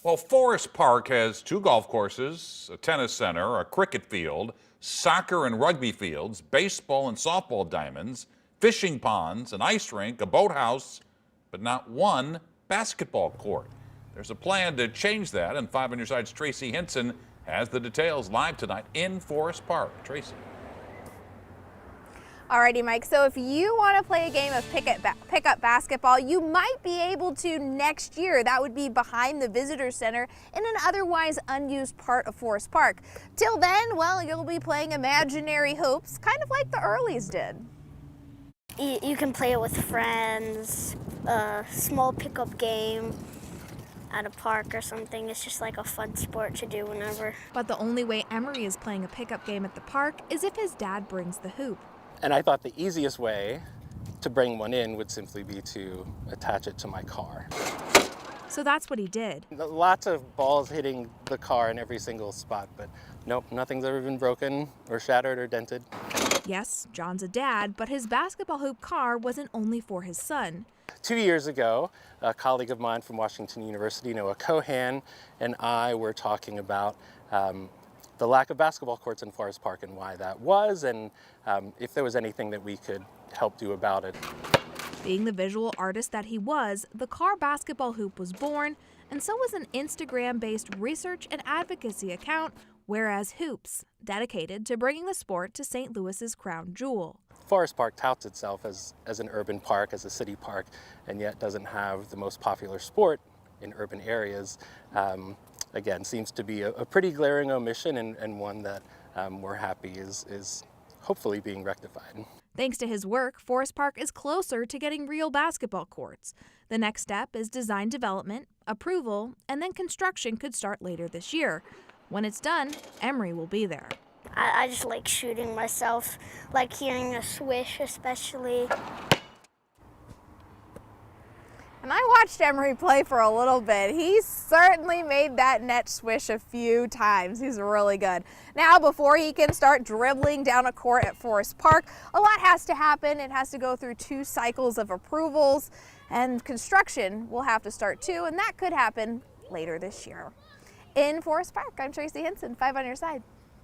Well, Forest Park has 2 golf courses, a tennis center, a cricket field, soccer and rugby fields, baseball and softball diamonds, fishing ponds, an ice rink, a boathouse, but not one basketball court. There's a plan to change that, and 5 on your side's Tracy Hinson has the details live tonight in Forest Park. Tracy. Alrighty, Mike, so if you want to play a game of pickup basketball, you might be able to next year. That would be behind the visitor center in an otherwise unused part of Forest Park. Till then, well, you'll be playing imaginary hoops, kind of like the Earlies did. You can play it with friends, a small pickup game at a park or something. It's just like a fun sport to do whenever. But the only way Emery is playing a pickup game at the park is if his dad brings the hoop. And I thought the easiest way to bring one in would simply be to attach it to my car. So that's what he did. Lots of balls hitting the car in every single spot, but nope, nothing's ever been broken or shattered or dented. Yes, John's a dad, but his basketball hoop car wasn't only for his son. 2 years ago, a colleague of mine from Washington University, Noah Cohan, and I were talking about the lack of basketball courts in Forest Park and why that was, and if there was anything that we could help do about it. Being the visual artist that he was, the car basketball hoop was born, and so was an Instagram-based research and advocacy account, Whereas Hoops, dedicated to bringing the sport to St. Louis's crown jewel. Forest Park touts itself as an urban park, as a city park, and yet doesn't have the most popular sport in urban areas. Again, seems to be a pretty glaring omission, and one that we're happy is hopefully being rectified. Thanks to his work, Forest Park is closer to getting real basketball courts. The next step is design development, approval, and then construction could start later this year. When it's done, Emery will be there. I just like shooting myself, like hearing a swish especially. And I watched Emery play for a little bit. He certainly made that net swish a few times. He's really good. Now, before he can start dribbling down a court at Forest Park, a lot has to happen. It has to go through 2 cycles of approvals, and construction will have to start too, and that could happen later this year. In Forest Park, I'm Tracy Hinson, 5 on your side.